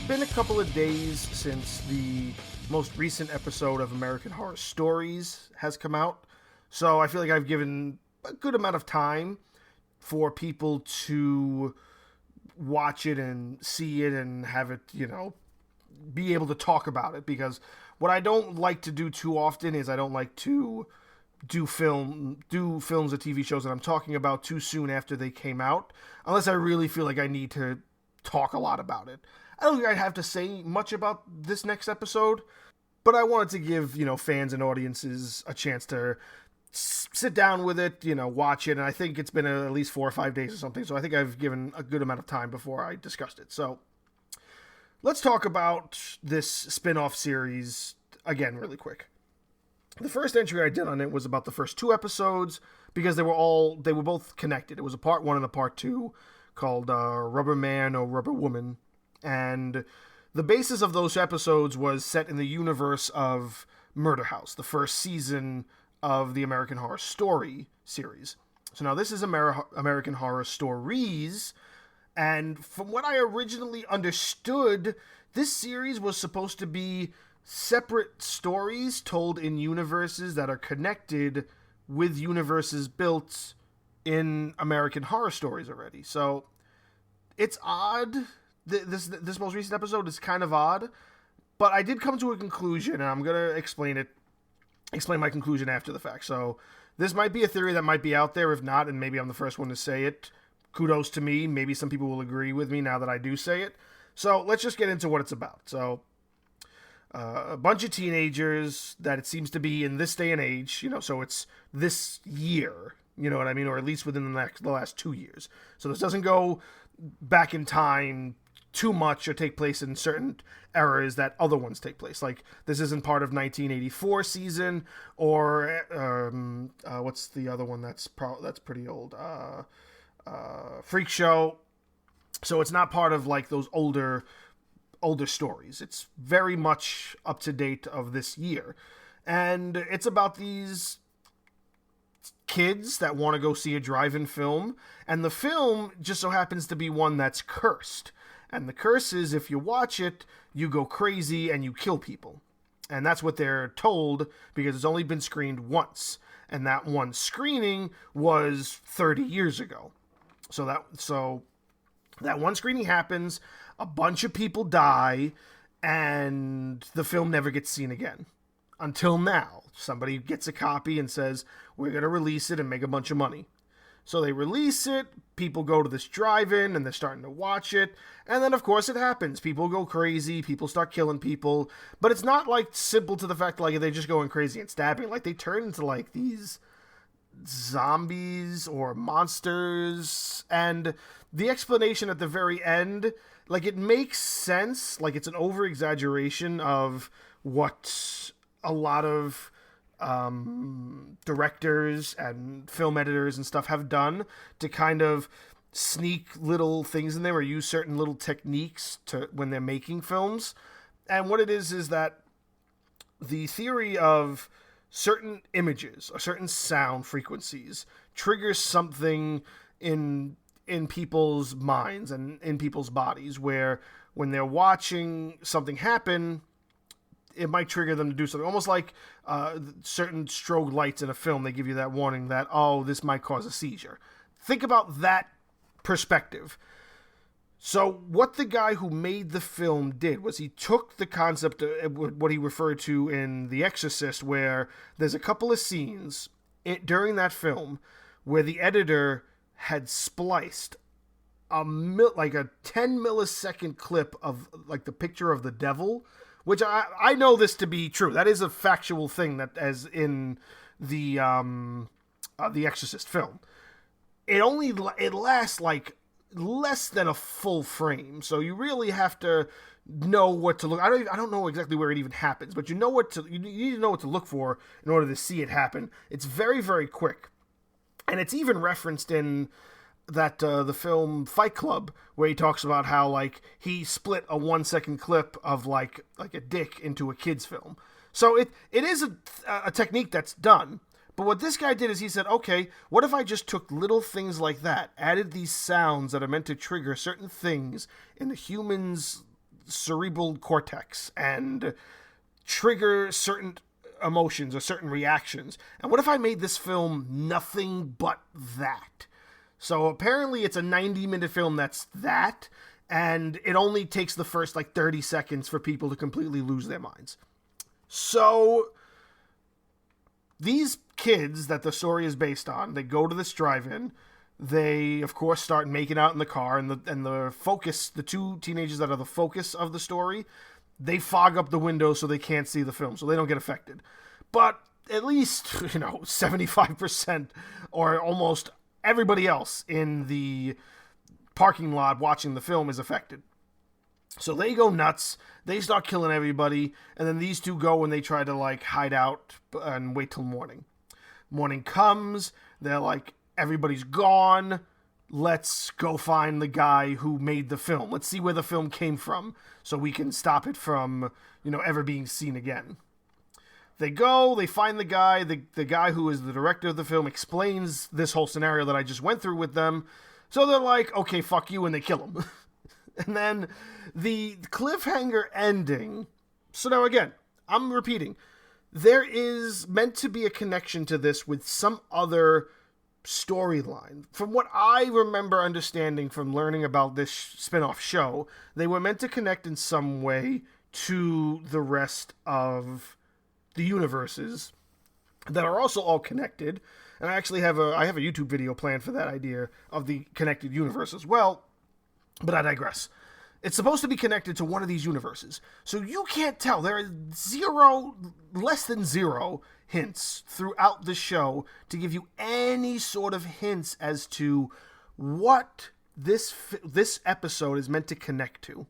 been a couple of days since the most recent episode of American Horror Stories has come out. So I feel like I've given a good amount of time for people to watch it and see it and have it, be able to talk about it. Because what I don't like to do too often is I don't like to do films or TV shows that I'm talking about too soon after they came out, unless I really feel like I need to talk a lot about it. I don't think I have to say much about this next episode, but I wanted to give, fans and audiences a chance to sit down with it, watch it, and I think it's been at least 4 or 5 days or something, so I think I've given a good amount of time before I discussed it. So let's talk about this spin-off series again really quick. The first entry I did on it was about the first 2 episodes because they were both connected. It was a part 1 and a part 2 called Rubber Man or Rubber Woman, and the basis of those episodes was set in the universe of Murder House, the first season of the American Horror Story series. So now this is American Horror Stories, and from what I originally understood, this series was supposed to be separate stories told in universes that are connected with universes built in American Horror Stories already. So it's odd. This most recent episode is kind of odd, but I did come to a conclusion, and I'm gonna explain my conclusion after the fact. So this might be a theory that might be out there. If not, and maybe I'm the first one to say it, kudos to me. Maybe some people will agree with me now that I do say it. So let's just get into what it's about. So a bunch of teenagers that it seems to be in this day and age, so it's this year, you know what I mean, or at least within the last 2 years. So this doesn't go back in time too much or take place in certain eras that other ones take place. Like, this isn't part of 1984 season or what's the other one that's pretty old? Freak Show. So it's not part of like those older stories. It's very much up to date of this year. And it's about these kids that want to go see a drive-in film, and the film just so happens to be one that's cursed. And the curse is, if you watch it, you go crazy and you kill people. And that's what they're told because it's only been screened once. And that one screening was 30 years ago. So that one screening happens, a bunch of people die, and the film never gets seen again. Until now. Somebody gets a copy and says, we're going to release it and make a bunch of money. So they release it, people go to this drive-in, and they're starting to watch it, and then of course it happens. People go crazy, people start killing people, but it's not like simple to the fact like they're just going crazy and stabbing. Like, they turn into like these zombies or monsters, and the explanation at the very end, like, it makes sense. Like, it's an over-exaggeration of what a lot of directors and film editors and stuff have done to kind of sneak little things in there or use certain little techniques to when they're making films. And what it is that the theory of certain images or certain sound frequencies triggers something in people's minds and in people's bodies, where when they're watching something happen, it might trigger them to do something. Almost like certain strobe lights in a film, they give you that warning that, oh, this might cause a seizure. Think about that perspective. So what the guy who made the film did was he took the concept of what he referred to in The Exorcist, where there's a couple of scenes during that film where the editor had spliced like a 10 millisecond clip of like the picture of the devil, which I know this to be true. That is a factual thing, that as in the Exorcist film. It lasts like less than a full frame, so you really have to know what to look. I don't know exactly where it even happens, but you need to know what to look for in order to see it happen. It's very, very quick, and it's even referenced in that the film Fight Club, where he talks about how like he split a 1-second clip of like a dick into a kid's film. So it is a technique that's done. But what this guy did is he said, okay, what if I just took little things like that, added these sounds that are meant to trigger certain things in the human's cerebral cortex and trigger certain emotions or certain reactions. And what if I made this film nothing but that? So apparently it's a 90-minute film that's that, and it only takes the first like 30 seconds for people to completely lose their minds. So these kids that the story is based on, they go to this drive-in. They, of course, start making out in the car, and the two teenagers that are the focus of the story, they fog up the windows so they can't see the film, so they don't get affected. But at least, 75% or almost everybody else in the parking lot watching the film is affected. So they go nuts, they start killing everybody, and then these two go and they try to like hide out and wait till morning. Morning comes, they're like, everybody's gone, let's go find the guy who made the film. Let's see where the film came from so we can stop it from, ever being seen again. They go, they find the guy, the guy who is the director of the film explains this whole scenario that I just went through with them. So they're like, okay, fuck you, and they kill him. And then the cliffhanger ending. So now again, I'm repeating. There is meant to be a connection to this with some other storyline. From what I remember understanding from learning about this spin-off show, they were meant to connect in some way to the rest of the universes that are also all connected. And I actually have a YouTube video planned for that idea of the connected universe as well. But I digress. It's supposed to be connected to one of these universes. So you can't tell. There are less than zero hints throughout the show to give you any sort of hints as to what this episode is meant to connect to.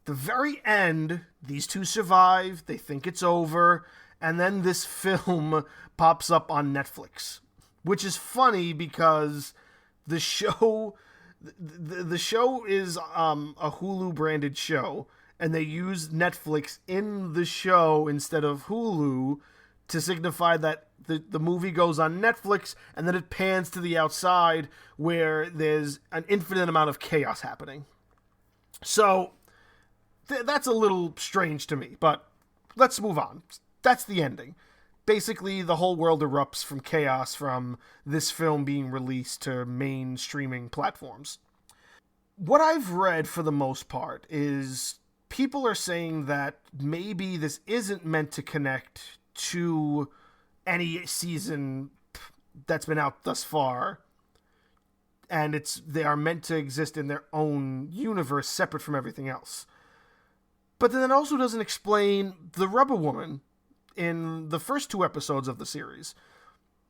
The very end, these two survive, they think it's over, and then this film pops up on Netflix, which is funny because the show is a Hulu branded show, and they use Netflix in the show instead of Hulu to signify that the movie goes on Netflix, and then it pans to the outside where there's an infinite amount of chaos happening. So that's a little strange to me, but let's move on. That's the ending. Basically, the whole world erupts from chaos from this film being released to main streaming platforms. What I've read for the most part is people are saying that maybe this isn't meant to connect to any season that's been out thus far, and they are meant to exist in their own universe separate from everything else. But then it also doesn't explain the Rubber Woman in the first two episodes of the series,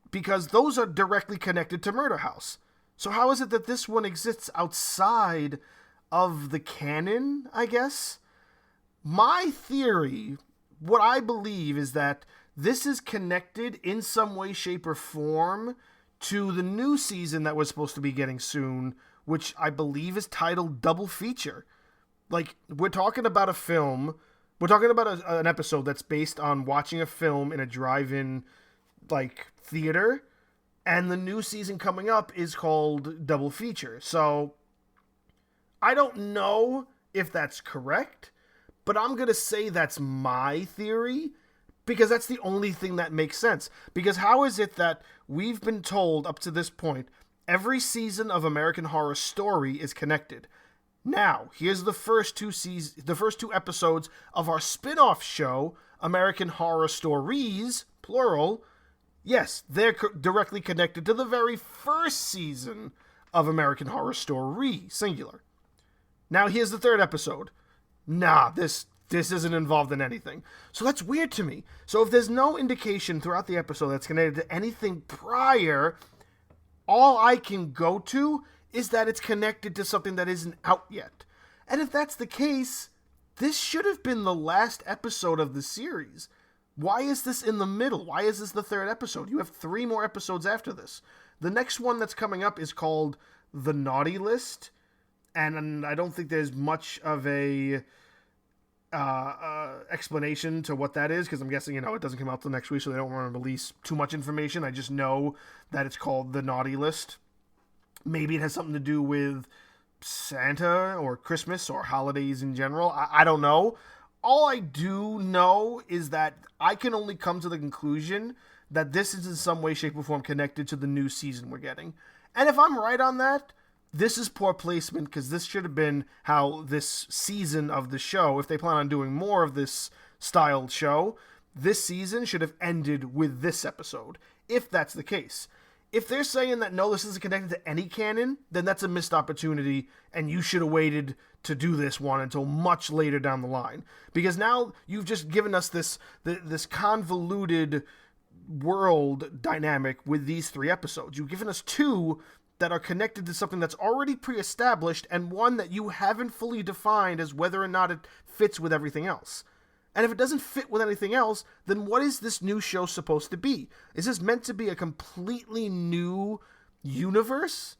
because those are directly connected to Murder House. So how is it that this one exists outside of the canon, I guess? My theory, what I believe, is that this is connected in some way, shape, or form to the new season that we're supposed to be getting soon, which I believe is titled Double Feature. Like, we're talking about a film, we're talking about an episode that's based on watching a film in a drive-in, like, theater, and the new season coming up is called Double Feature. So, I don't know if that's correct, but I'm going to say that's my theory, because that's the only thing that makes sense. Because how is it that we've been told up to this point, every season of American Horror Story is connected? Now, here's the first two episodes of our spin-off show, American Horror Stories, plural. Yes, they're directly connected to the very first season of American Horror Story, singular. Now, here's the third episode. Nah, this isn't involved in anything. So that's weird to me. So if there's no indication throughout the episode that's connected to anything prior, all I can go to is that it's connected to something that isn't out yet. And if that's the case, this should have been the last episode of the series. Why is this in the middle? Why is this the third episode? You have 3 more episodes after this. The next one that's coming up is called The Naughty List, and I don't think there's much of a explanation to what that is, because I'm guessing, it doesn't come out till next week, so they don't want to release too much information. I just know that it's called The Naughty List. Maybe it has something to do with Santa or Christmas or holidays in general. I don't know. All I do know is that I can only come to the conclusion that this is in some way, shape, or form connected to the new season we're getting. And if I'm right on that, this is poor placement because this should have been how this season of the show, if they plan on doing more of this styled show, this season should have ended with this episode, if that's the case. If they're saying that no, this isn't connected to any canon, then that's a missed opportunity, and you should have waited to do this one until much later down the line. Because now you've just given us this convoluted world dynamic with these 3 episodes. You've given us 2 that are connected to something that's already pre-established, and one that you haven't fully defined as whether or not it fits with everything else. And if it doesn't fit with anything else, then what is this new show supposed to be? Is this meant to be a completely new universe?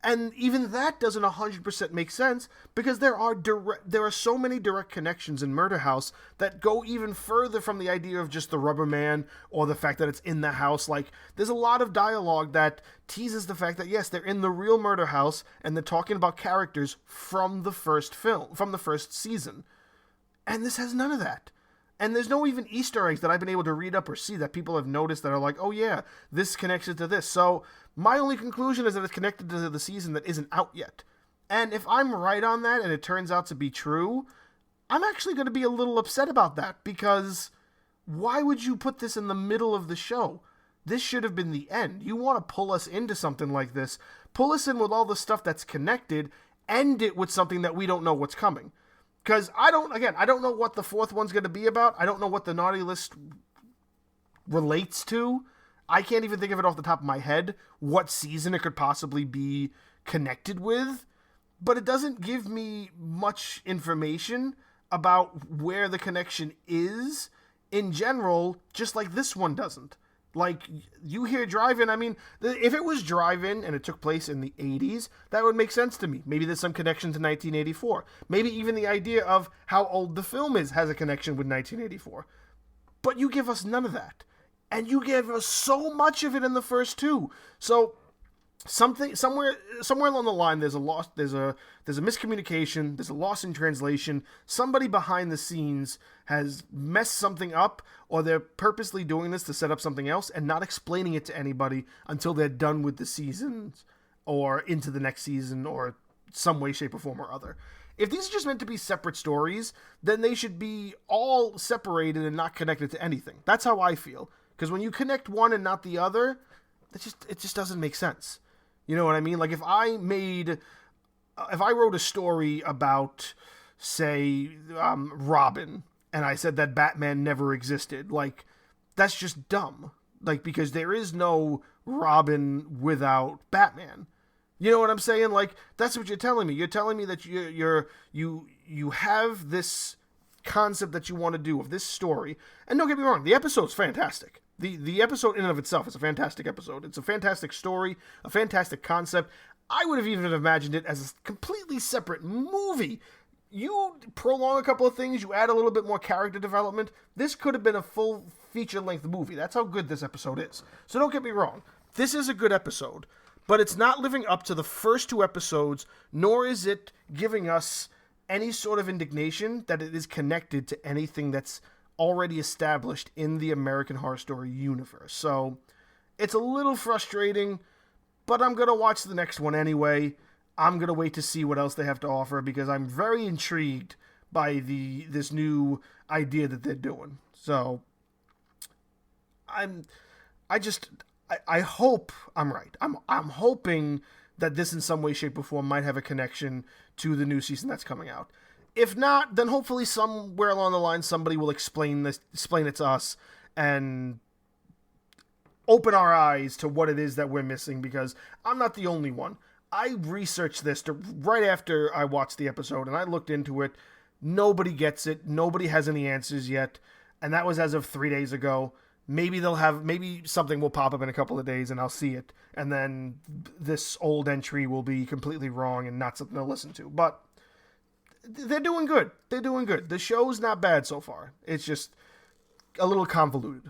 And even that doesn't 100% make sense because there are so many direct connections in Murder House that go even further from the idea of just the rubber man or the fact that it's in the house. Like, there's a lot of dialogue that teases the fact that, yes, they're in the real Murder House and they're talking about characters from the first film, from the first season. And this has none of that. And there's no even Easter eggs that I've been able to read up or see that people have noticed that are like, oh yeah, this connects it to this. So my only conclusion is that it's connected to the season that isn't out yet. And if I'm right on that and it turns out to be true, I'm actually going to be a little upset about that because why would you put this in the middle of the show? This should have been the end. You want to pull us into something like this. Pull us in with all the stuff that's connected, end it with something that we don't know what's coming. Because I don't know what the 4th one's going to be about. I don't know what the naughty list relates to. I can't even think of it off the top of my head, what season it could possibly be connected with. But it doesn't give me much information about where the connection is in general, just like this one doesn't. Like, you hear Drive-In, I mean, if it was Drive-In and it took place in the 80s, that would make sense to me. Maybe there's some connection to 1984. Maybe even the idea of how old the film is has a connection with 1984. But you give us none of that. And you give us so much of it in the first 2. So somewhere along the line there's a miscommunication, there's a loss in translation. Somebody behind the scenes has messed something up, or they're purposely doing this to set up something else and not explaining it to anybody until they're done with the seasons or into the next season or some way, shape, or form or other. If these are just meant to be separate stories, then they should be all separated and not connected to anything. That's how I feel. Because when you connect one and not the other, it just doesn't make sense. You know what I mean? Like, if I wrote a story about, say, Robin, and I said that Batman never existed, like, that's just dumb. Like, because there is no Robin without Batman. You know what I'm saying? Like, that's what you're telling me. You're telling me that you have this concept that you want to do of this story. And don't get me wrong, the episode's fantastic. The episode in and of itself is a fantastic episode. It's a fantastic story, a fantastic concept. I would have even imagined it as a completely separate movie. You prolong a couple of things, you add a little bit more character development. This could have been a full feature-length movie. That's how good this episode is. So don't get me wrong. This is a good episode, but it's not living up to the first 2 episodes, nor is it giving us any sort of indignation that it is connected to anything that's already established in the American Horror Story universe. So it's a little frustrating, but I'm going to watch the next one anyway. I'm going to wait to see what else they have to offer because I'm very intrigued by this new idea that they're doing. So I hope I'm right. I'm hoping that this in some way, shape, or form might have a connection to the new season that's coming out. If not, then hopefully somewhere along the line somebody will explain it to us and open our eyes to what it is that we're missing, because I'm not the only one. I researched this right after I watched the episode, and I looked into it. Nobody gets it. Nobody has any answers yet, and that was as of 3 days ago. Maybe something will pop up in a couple of days and I'll see it, and then this old entry will be completely wrong and not something to listen to. But they're doing good. The show's not bad so far. It's just a little convoluted.